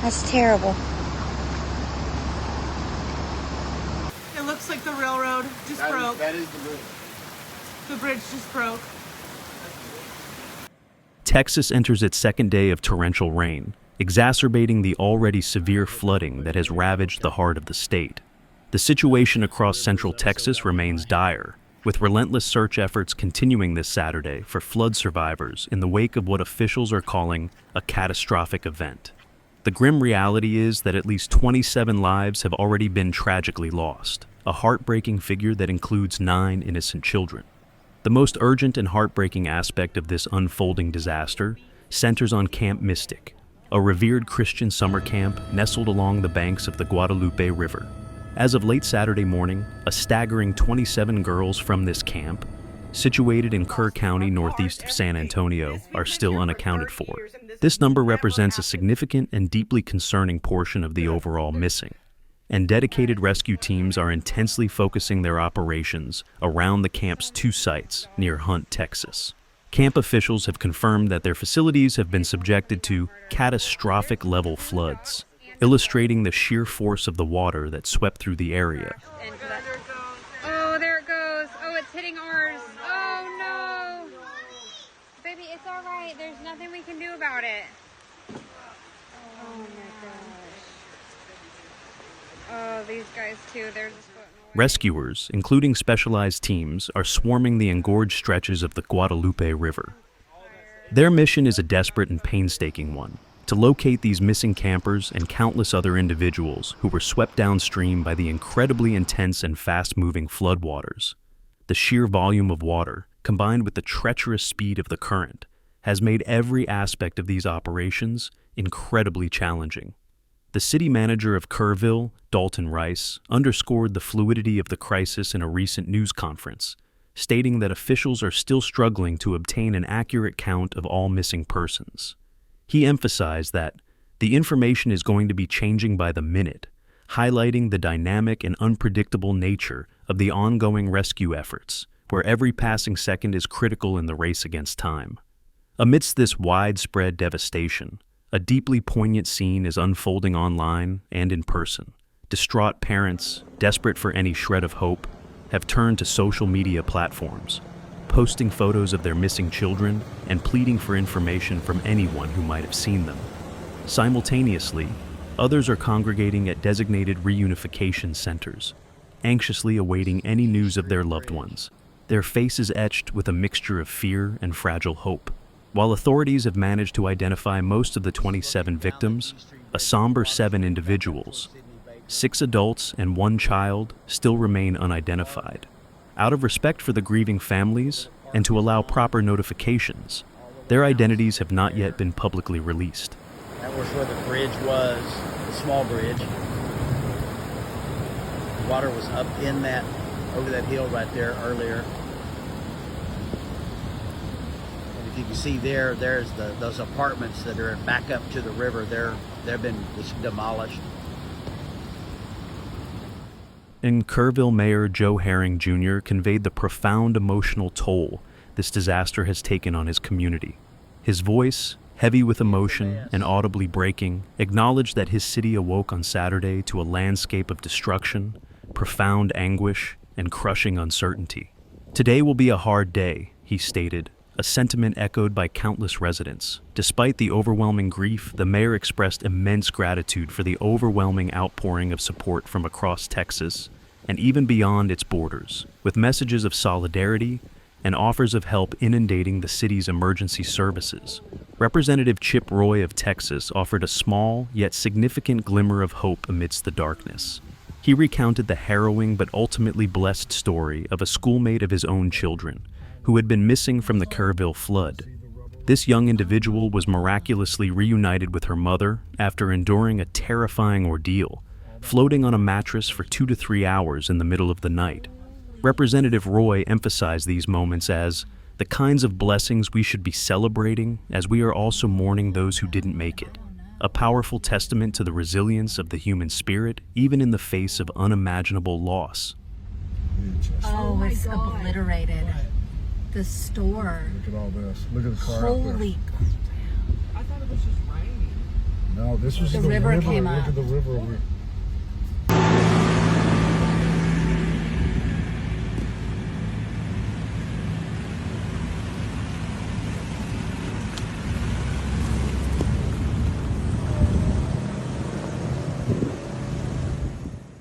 That's terrible. It looks like the railroad just broke. That is the bridge. The bridge just broke. Texas enters its second day of torrential rain, exacerbating the already severe flooding that has ravaged the heart of the state. The situation across central Texas remains dire, with relentless search efforts continuing this Saturday for flood survivors in the wake of what officials are calling a catastrophic event. The grim reality is that at least 27 lives have already been tragically lost, a heartbreaking figure that includes 9 innocent children. The most urgent and heartbreaking aspect of this unfolding disaster centers on Camp Mystic, a revered Christian summer camp nestled along the banks of the Guadalupe River. As of late Saturday morning, a staggering 27 girls from this camp, situated in Kerr County northeast of San Antonio, are still unaccounted for. This number represents a significant and deeply concerning portion of the overall missing, and dedicated rescue teams are intensely focusing their operations around the camp's 2 sites near Hunt, Texas. Camp officials have confirmed that their facilities have been subjected to catastrophic level floods, illustrating the sheer force of the water that swept through the area. Oh, there it goes. Oh, it's hitting ours. Oh, no. Baby, it's all right. There's nothing we can do about it. Oh, my gosh. Oh, these guys, too. They're just floating away. Rescuers, including specialized teams, are swarming the engorged stretches of the Guadalupe River. Their mission is a desperate and painstaking one: to locate these missing campers and countless other individuals who were swept downstream by the incredibly intense and fast-moving floodwaters. The sheer volume of water, combined with the treacherous speed of the current, has made every aspect of these operations incredibly challenging. The city manager of Kerrville, Dalton Rice, underscored the fluidity of the crisis in a recent news conference, stating that officials are still struggling to obtain an accurate count of all missing persons. He emphasized that the information is going to be changing by the minute, highlighting the dynamic and unpredictable nature of the ongoing rescue efforts, where every passing second is critical in the race against time. Amidst this widespread devastation, a deeply poignant scene is unfolding online and in person. Distraught parents, desperate for any shred of hope, have turned to social media platforms, posting photos of their missing children and pleading for information from anyone who might have seen them. Simultaneously, others are congregating at designated reunification centers, anxiously awaiting any news of their loved ones, their faces etched with a mixture of fear and fragile hope. While authorities have managed to identify most of the 27 victims, a somber 7 individuals, 6 adults and 1 child, still remain unidentified. Out of respect for the grieving families and to allow proper notifications, their identities have not yet been publicly released. That was where the bridge was, the small bridge. The water was up in that, over that hill right there earlier. And if you can see there's those apartments that are back up to the river. They've been demolished. In Kerrville, Mayor Joe Herring Jr. conveyed the profound emotional toll this disaster has taken on his community. His voice, heavy with emotion and audibly breaking, acknowledged that his city awoke on Saturday to a landscape of destruction, profound anguish, and crushing uncertainty. "Today will be a hard day," he stated, a sentiment echoed by countless residents. Despite the overwhelming grief, the mayor expressed immense gratitude for the overwhelming outpouring of support from across Texas and even beyond its borders, with messages of solidarity and offers of help inundating the city's emergency services. Representative Chip Roy of Texas offered a small yet significant glimmer of hope amidst the darkness. He recounted the harrowing but ultimately blessed story of a schoolmate of his own children who had been missing from the Kerrville flood. This young individual was miraculously reunited with her mother after enduring a terrifying ordeal, floating on a mattress for 2 to 3 hours in the middle of the night. Representative Roy emphasized these moments as the kinds of blessings we should be celebrating as we are also mourning those who didn't make it, a powerful testament to the resilience of the human spirit even in the face of unimaginable loss. Oh, it's obliterated. The store. Look at all this. Look at the car out there. Holy. I thought it was just rain. No, this was The the river river. came Look up. at the river.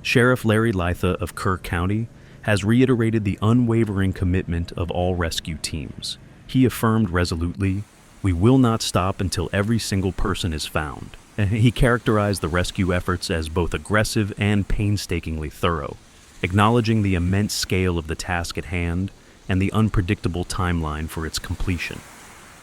Sheriff Larry Litha of Kerr County has reiterated the unwavering commitment of all rescue teams. He affirmed resolutely, "We will not stop until every single person is found." And he characterized the rescue efforts as both aggressive and painstakingly thorough, acknowledging the immense scale of the task at hand and the unpredictable timeline for its completion.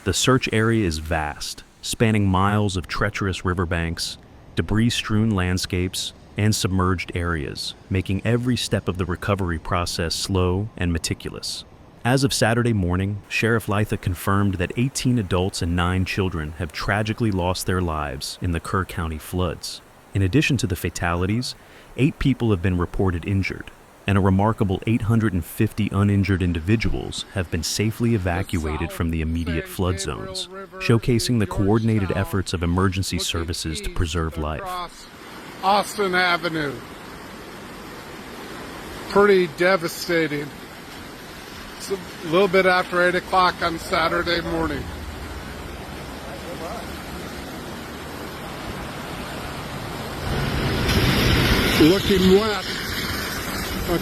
The search area is vast, spanning miles of treacherous riverbanks, debris-strewn landscapes, and submerged areas, making every step of the recovery process slow and meticulous. As of Saturday morning, Sheriff Litha confirmed that 18 adults and 9 children have tragically lost their lives in the Kerr County floods. In addition to the fatalities, 8 people have been reported injured, and a remarkable 850 uninjured individuals have been safely evacuated from the immediate flood zones, showcasing the coordinated efforts of emergency services to preserve life. Austin Avenue. Pretty devastating. It's a little bit after 8 o'clock on Saturday morning. Looking wet, but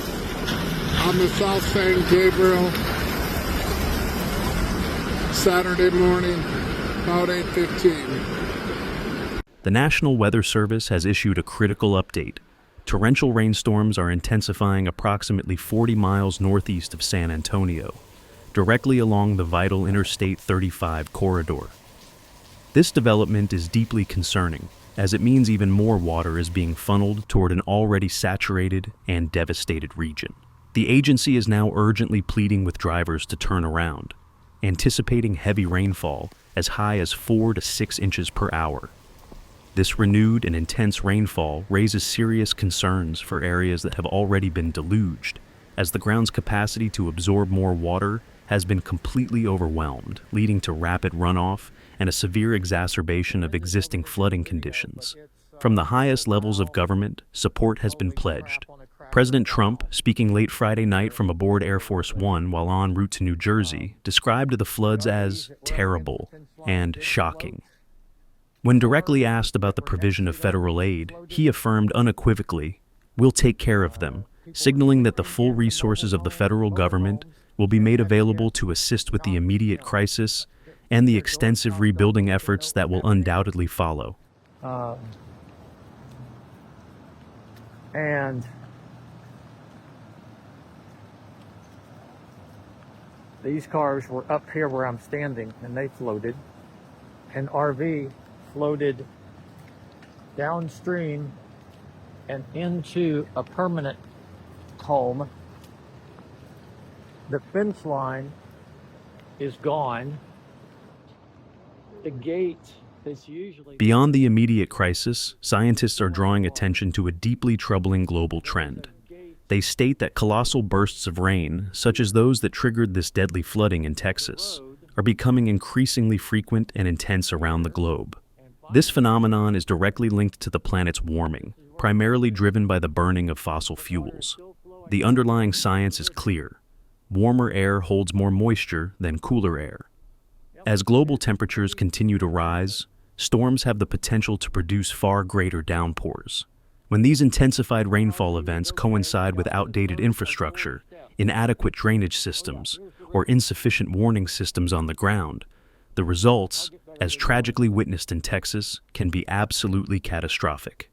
on the South San Gabriel, Saturday morning, about 8:15. The National Weather Service has issued a critical update. Torrential rainstorms are intensifying approximately 40 miles northeast of San Antonio, directly along the vital Interstate 35 corridor. This development is deeply concerning, as it means even more water is being funneled toward an already saturated and devastated region. The agency is now urgently pleading with drivers to turn around, anticipating heavy rainfall as high as 4 to 6 inches per hour. This renewed and intense rainfall raises serious concerns for areas that have already been deluged, as the ground's capacity to absorb more water has been completely overwhelmed, leading to rapid runoff and a severe exacerbation of existing flooding conditions. From the highest levels of government, support has been pledged. President Trump, speaking late Friday night from aboard Air Force One while en route to New Jersey, described the floods as terrible and shocking. When directly asked about the provision of federal aid, he affirmed unequivocally, "We'll take care of them," signaling that the full resources of the federal government will be made available to assist with the immediate crisis and the extensive rebuilding efforts that will undoubtedly follow. And these cars were up here where I'm standing, and they floated. An RV floated downstream and into a permanent home. The fence line is gone. The gate is usually... Beyond the immediate crisis, scientists are drawing attention to a deeply troubling global trend. They state that colossal bursts of rain, such as those that triggered this deadly flooding in Texas, are becoming increasingly frequent and intense around the globe. This phenomenon is directly linked to the planet's warming, primarily driven by the burning of fossil fuels. The underlying science is clear. Warmer air holds more moisture than cooler air. As global temperatures continue to rise, storms have the potential to produce far greater downpours. When these intensified rainfall events coincide with outdated infrastructure, inadequate drainage systems, or insufficient warning systems on the ground, the results, as tragically witnessed in Texas, can be absolutely catastrophic.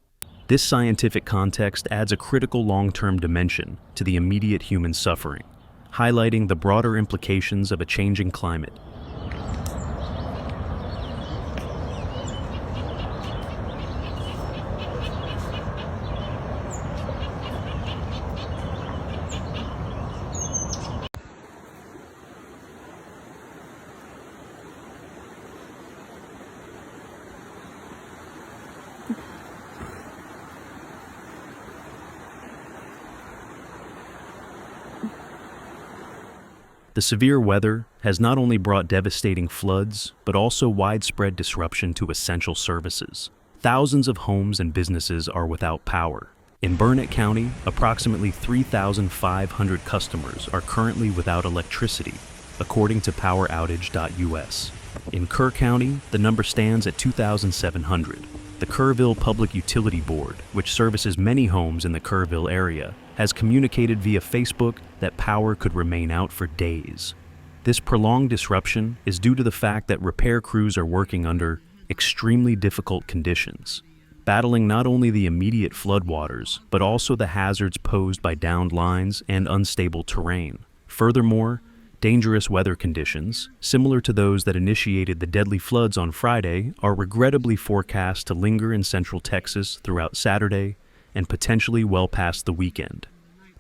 This scientific context adds a critical long-term dimension to the immediate human suffering, highlighting the broader implications of a changing climate. The severe weather has not only brought devastating floods, but also widespread disruption to essential services. Thousands of homes and businesses are without power. In Burnett County, approximately 3,500 customers are currently without electricity, according to poweroutage.us. In Kerr County, the number stands at 2,700. The Kerrville Public Utility Board, which services many homes in the Kerrville area, has communicated via Facebook that power could remain out for days. This prolonged disruption is due to the fact that repair crews are working under extremely difficult conditions, battling not only the immediate floodwaters, but also the hazards posed by downed lines and unstable terrain. Furthermore, dangerous weather conditions, similar to those that initiated the deadly floods on Friday, are regrettably forecast to linger in central Texas throughout Saturday and potentially well past the weekend.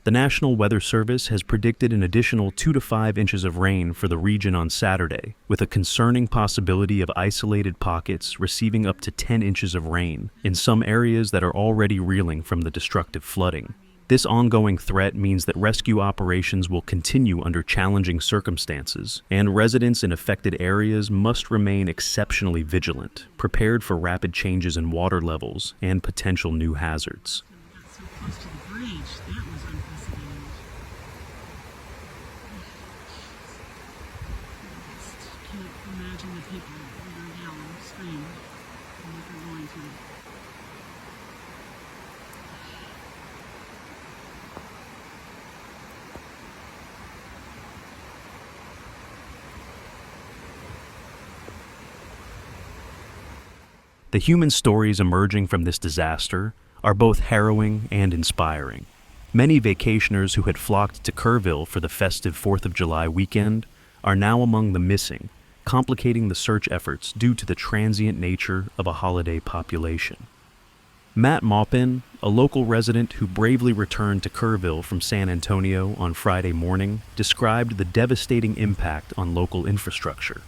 The National Weather Service has predicted an additional 2 to 5 inches of rain for the region on Saturday, with a concerning possibility of isolated pockets receiving up to 10 inches of rain in some areas that are already reeling from the destructive flooding. This ongoing threat means that rescue operations will continue under challenging circumstances, and residents in affected areas must remain exceptionally vigilant, prepared for rapid changes in water levels and potential new hazards. So close to the bridge, that was unprecedented. I just can't imagine the people that are yell and scream and what they're going through. The human stories emerging from this disaster are both harrowing and inspiring. Many vacationers who had flocked to Kerrville for the festive 4th of July weekend are now among the missing, complicating the search efforts due to the transient nature of a holiday population. Matt Maupin, a local resident who bravely returned to Kerrville from San Antonio on Friday morning, described the devastating impact on local infrastructure.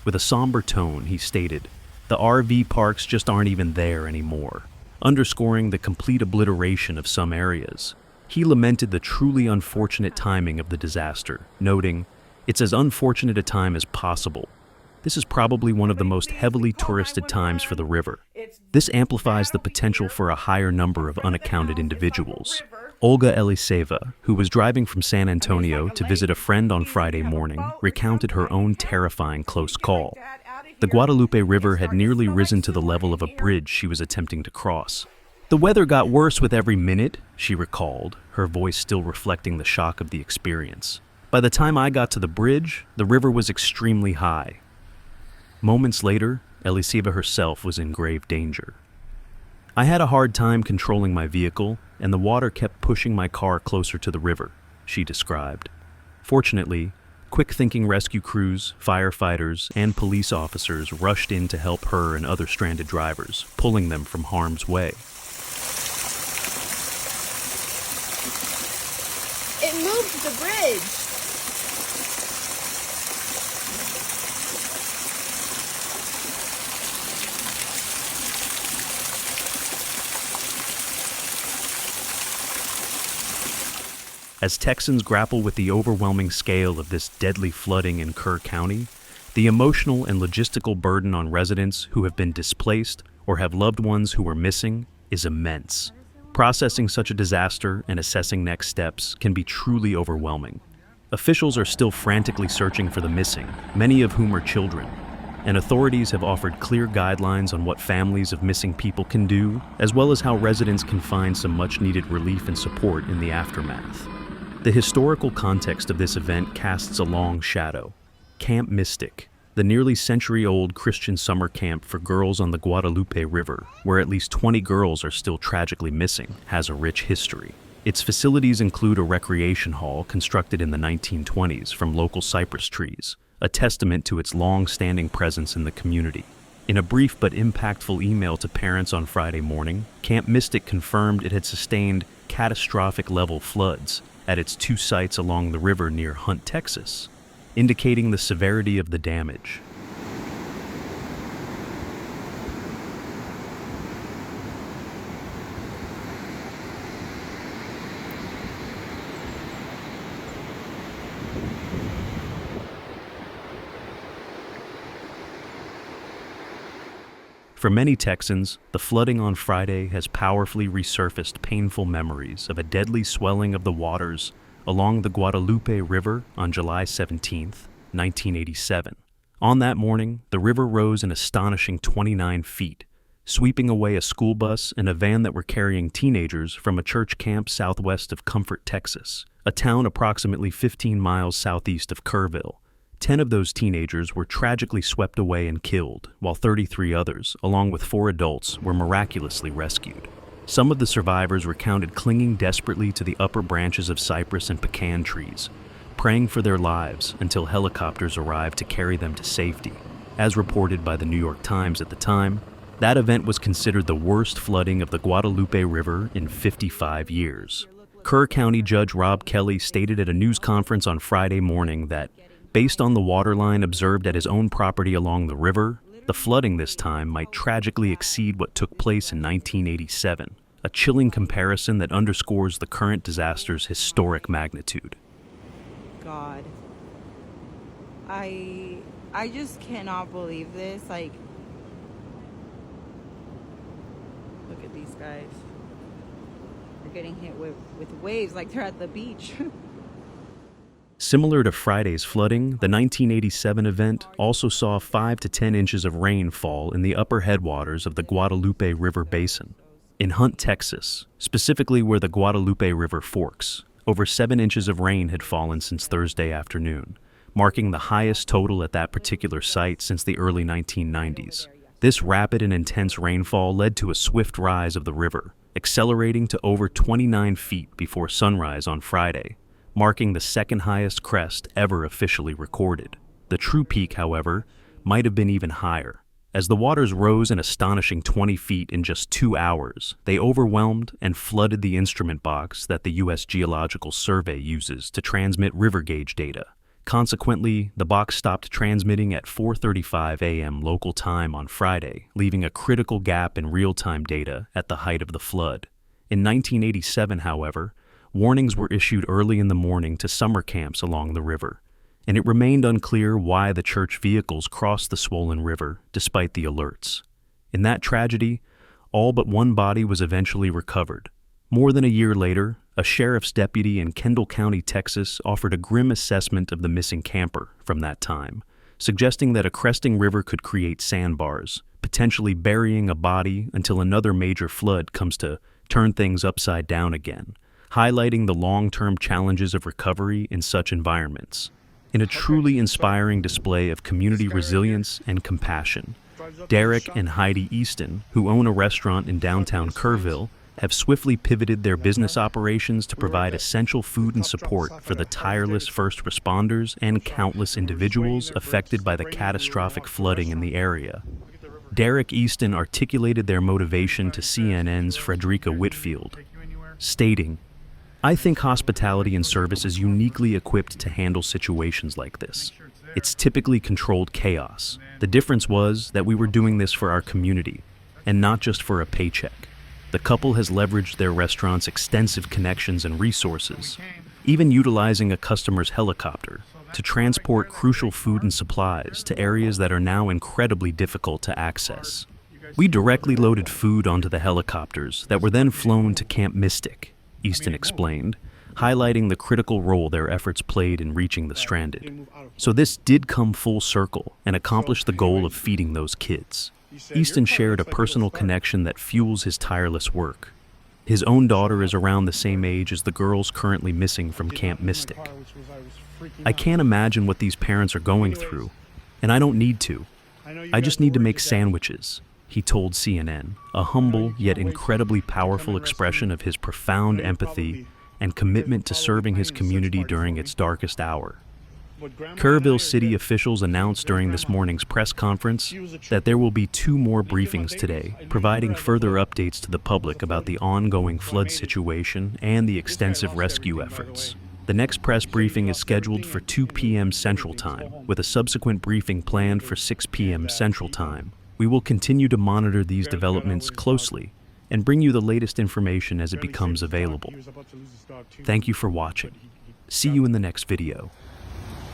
With a somber tone, he stated, "The RV parks just aren't even there anymore," underscoring the complete obliteration of some areas. He lamented the truly unfortunate timing of the disaster, noting, "It's as unfortunate a time as possible. This is probably one of the most heavily touristed times for the river. This amplifies the potential for a higher number of unaccounted individuals." Olga Eliseva, who was driving from San Antonio to visit a friend on Friday morning, recounted her own terrifying close call. The Guadalupe River had nearly risen to the level of a bridge she was attempting to cross. "The weather got worse with every minute," she recalled, her voice still reflecting the shock of the experience. "By the time I got to the bridge, the river was extremely high." Moments later, Eliseva herself was in grave danger. "I had a hard time controlling my vehicle, and the water kept pushing my car closer to the river," she described. Fortunately, quick-thinking rescue crews, firefighters, and police officers rushed in to help her and other stranded drivers, pulling them from harm's way. It moved the bridge. As Texans grapple with the overwhelming scale of this deadly flooding in Kerr County, the emotional and logistical burden on residents who have been displaced or have loved ones who are missing is immense. Processing such a disaster and assessing next steps can be truly overwhelming. Officials are still frantically searching for the missing, many of whom are children, and authorities have offered clear guidelines on what families of missing people can do, as well as how residents can find some much-needed relief and support in the aftermath. The historical context of this event casts a long shadow. Camp Mystic, the nearly century-old Christian summer camp for girls on the Guadalupe River, where at least 20 girls are still tragically missing, has a rich history. Its facilities include a recreation hall constructed in the 1920s from local cypress trees, a testament to its long-standing presence in the community. In a brief but impactful email to parents on Friday morning, Camp Mystic confirmed it had sustained catastrophic level floods at its 2 sites along the river near Hunt, Texas, indicating the severity of the damage. For many Texans, the flooding on Friday has powerfully resurfaced painful memories of a deadly swelling of the waters along the Guadalupe River on July 17, 1987. On that morning, the river rose an astonishing 29 feet, sweeping away a school bus and a van that were carrying teenagers from a church camp southwest of Comfort, Texas, a town approximately 15 miles southeast of Kerrville. 10 of those teenagers were tragically swept away and killed, while 33 others, along with 4 adults, were miraculously rescued. Some of the survivors recounted clinging desperately to the upper branches of cypress and pecan trees, praying for their lives until helicopters arrived to carry them to safety. As reported by the New York Times at the time, that event was considered the worst flooding of the Guadalupe River in 55 years. Kerr County Judge Rob Kelly stated at a news conference on Friday morning that, based on the waterline observed at his own property along the river, the flooding this time might tragically exceed what took place in 1987, a chilling comparison that underscores the current disaster's historic magnitude. God, I just cannot believe this. Like, look at these guys. They're getting hit with waves like they're at the beach. Similar to Friday's flooding, the 1987 event also saw 5 to 10 inches of rain fall in the upper headwaters of the Guadalupe River Basin. In Hunt, Texas, specifically where the Guadalupe River forks, over 7 inches of rain had fallen since Thursday afternoon, marking the highest total at that particular site since the early 1990s. This rapid and intense rainfall led to a swift rise of the river, accelerating to over 29 feet before sunrise on Friday, marking the second highest crest ever officially recorded. The true peak, however, might have been even higher. As the waters rose an astonishing 20 feet in just 2 hours, they overwhelmed and flooded the instrument box that the U.S. Geological Survey uses to transmit river gauge data. Consequently, the box stopped transmitting at 4:35 a.m. local time on Friday, leaving a critical gap in real-time data at the height of the flood. In 1987, however, warnings were issued early in the morning to summer camps along the river, and it remained unclear why the church vehicles crossed the swollen river despite the alerts. In that tragedy, all but one body was eventually recovered. More than a year later, a sheriff's deputy in Kendall County, Texas, offered a grim assessment of the missing camper from that time, suggesting that a cresting river could create sandbars, potentially burying a body until another major flood comes to turn things upside down again, highlighting the long-term challenges of recovery in such environments. In a truly inspiring display of community resilience and compassion, Derek and Heidi Easton, who own a restaurant in downtown Kerrville, have swiftly pivoted their business operations to provide essential food and support for the tireless first responders and countless individuals affected by the catastrophic flooding in the area. Derek Easton articulated their motivation to CNN's Frederica Whitfield, stating, "I think hospitality and service is uniquely equipped to handle situations like this. It's typically controlled chaos. The difference was that we were doing this for our community, and not just for a paycheck." The couple has leveraged their restaurant's extensive connections and resources, even utilizing a customer's helicopter, to transport crucial food and supplies to areas that are now incredibly difficult to access. "We directly loaded food onto the helicopters that were then flown to Camp Mystic," Easton explained, highlighting the critical role their efforts played in reaching the stranded. So this did come full circle and accomplish the goal of feeding those kids. Easton shared a personal connection that fuels his tireless work. His own daughter is around the same age as the girls currently missing from Camp Mystic. "I can't imagine what these parents are going through, and I don't need to. I just need to make sandwiches," he told CNN, a humble yet incredibly powerful expression of his profound empathy and commitment to serving his community during its darkest hour. Kerrville city officials announced during this morning's press conference that there will be 2 more briefings today, providing further updates to the public about the ongoing flood situation and the extensive rescue efforts. The next press briefing is scheduled for 2 p.m. Central Time, with a subsequent briefing planned for 6 p.m. Central Time. We will continue to monitor these developments closely and bring you the latest information as it becomes available. Thank you for watching. See you in the next video.